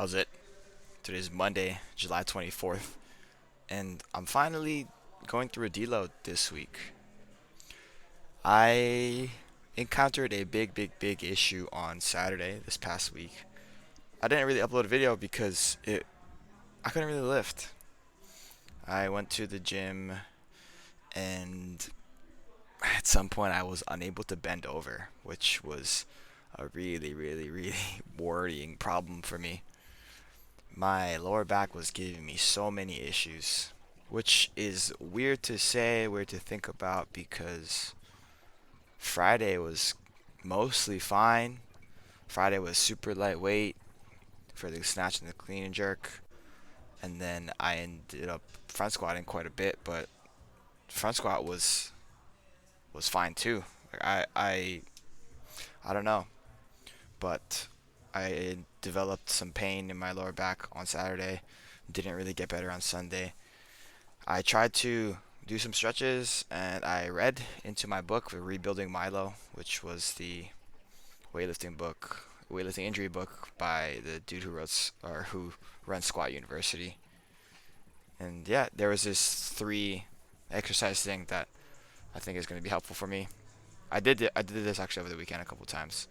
How's it? Today's Monday, July 24th, and I'm finally going through a deload this week. I encountered a big issue on Saturday this past week. I didn't really upload a video because I couldn't really lift. I went to the gym and at some point I was unable to bend over, which was a really worrying problem for me. My lower back was giving me so many issues, which is weird to say, weird to think about because Friday was mostly fine. Friday was super lightweight for the snatch and the clean and jerk, and then I ended up front squatting quite a bit, but front squat was fine too. I don't know, but I developed some pain in my lower back on Saturday. Didn't really get better on Sunday. I tried to do some stretches and I read into my book, The Rebuilding Milo, which was the weightlifting injury book by the dude who who runs Squat University. And yeah, there was this three exercise thing that I think is going to be helpful for me. I did this actually over the weekend a couple times,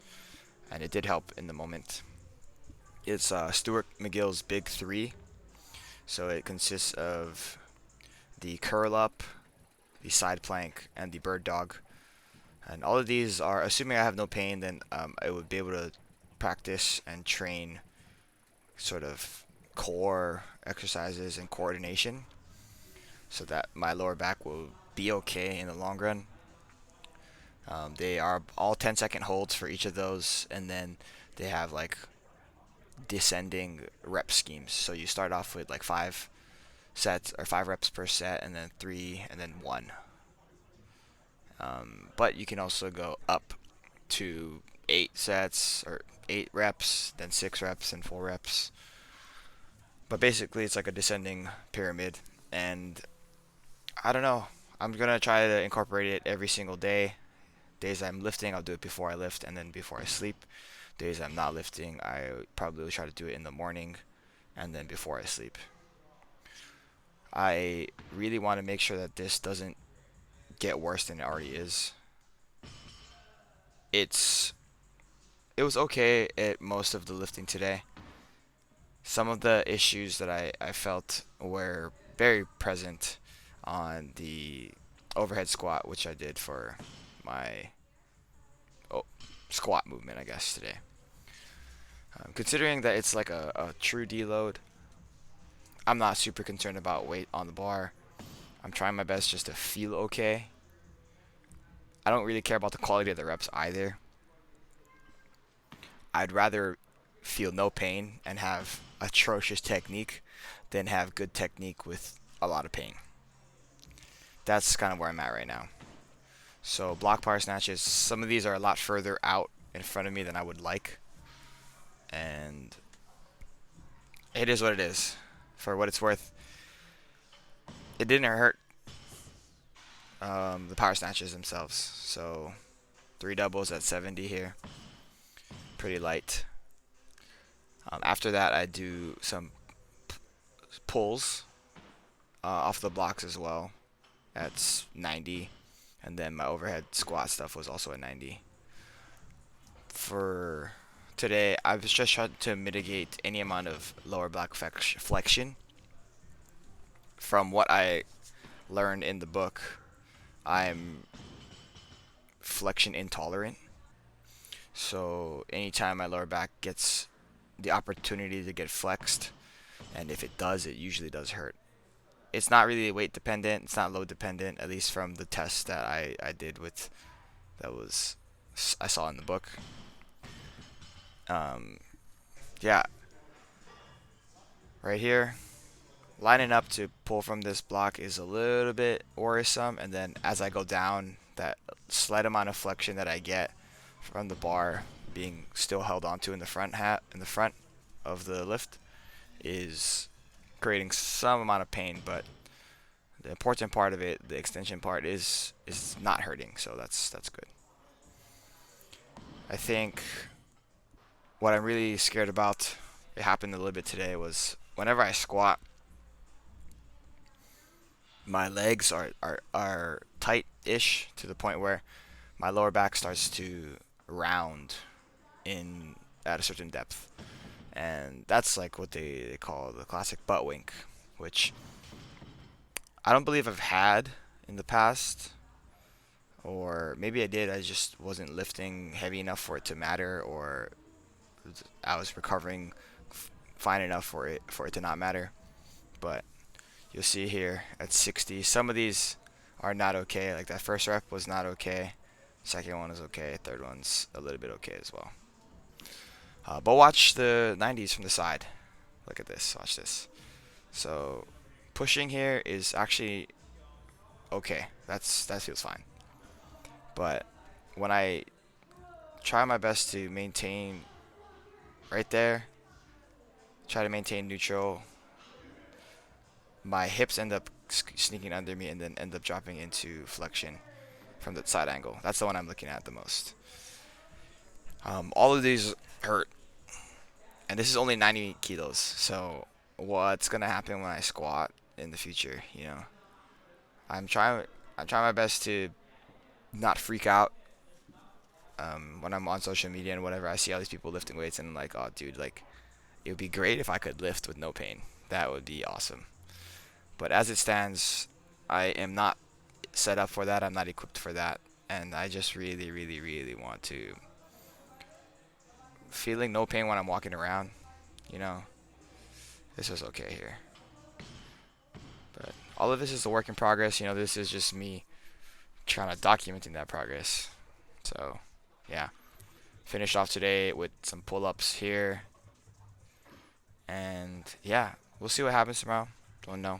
and it did help in the moment. It's Stuart McGill's Big Three, so it consists of the curl up, the side plank, and the bird dog. And all of these are, assuming I have no pain, then I would be able to practice and train sort of core exercises and coordination so that my lower back will be okay in the long run. They are all 10-second holds for each of those, and then they have like descending rep schemes. So you start off with like 5 sets or 5 reps per set, and then 3, and then 1. But you can also go up to 8 sets or 8 reps, then 6 reps and 4 reps. But basically, it's like a descending pyramid, and I don't know. I'm gonna try to incorporate it every single day. Days I'm lifting, I'll do it before I lift and then before I sleep. Days I'm not lifting, I probably will try to do it in the morning and then before I sleep. I really want to make sure that this doesn't get worse than it already is. It's it was okay at most of the lifting today. Some of the issues that I felt were very present on the overhead squat, which I did for my oh, squat movement, I guess, today. Considering that it's like a true deload, I'm not super concerned about weight on the bar. I'm trying my best just to feel okay. I don't really care about the quality of the reps either. I'd rather feel no pain and have atrocious technique than have good technique with a lot of pain. That's kind of where I'm at right now. So block power snatches, some of these are a lot further out in front of me than I would like, and it is what it is. For what it's worth, it didn't hurt the power snatches themselves. So 3 doubles at 70 here, pretty light. After that, I do some pulls off the blocks as well at 90, and then my overhead squat stuff was also at 90. For today, I was just trying to mitigate any amount of lower back flexion. From what I learned in the book, I'm flexion intolerant. So anytime my lower back gets the opportunity to get flexed, and if it does, it usually does hurt. It's not really weight dependent. It's not load dependent, at least from the test that I did with that was I saw in the book. Um, yeah, right here, lining up to pull from this block is a little bit worrisome, and then as I go down, that slight amount of flexion that I get from the bar being still held onto in the front of the lift is creating some amount of pain, but the important part of it, the extension part, is not hurting, so that's good. I think what I'm really scared about it happened a little bit today was whenever I squat, my legs are tight-ish to the point where my lower back starts to round in at a certain depth. And that's like what they call the classic butt wink, which I don't believe I've had in the past, or maybe I did. I just wasn't lifting heavy enough for it to matter, or I was recovering fine enough for it to not matter. But you'll see here at 60, some of these are not okay. Like that first rep was not okay. Second one is okay. Third one's a little bit okay as well. But watch the 90s from the side. Look at this. Watch this. So pushing here is actually okay. That feels fine. But when I try my best to maintain right there, try to maintain neutral, my hips end up sneaking under me and then end up dropping into flexion from the side angle. That's the one I'm looking at the most. All of these hurt, and this is only 90 kilos. So what's gonna happen when I squat in the future? You know, I'm trying. I'm trying my best to not freak out when I'm on social media and whatever. I see all these people lifting weights and I'm like, oh, dude, like it would be great if I could lift with no pain. That would be awesome. But as it stands, I am not set up for that. I'm not equipped for that, and I just really, really, really want to feeling no pain when I'm walking around. You know, this is okay here. But all of this is a work in progress. You know, this is just me trying to documenting that progress. So, yeah. Finished off today with some pull-ups here. And, yeah, we'll see what happens tomorrow. Don't know.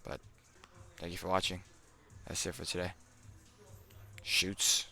But, thank you for watching. That's it for today. Shoots.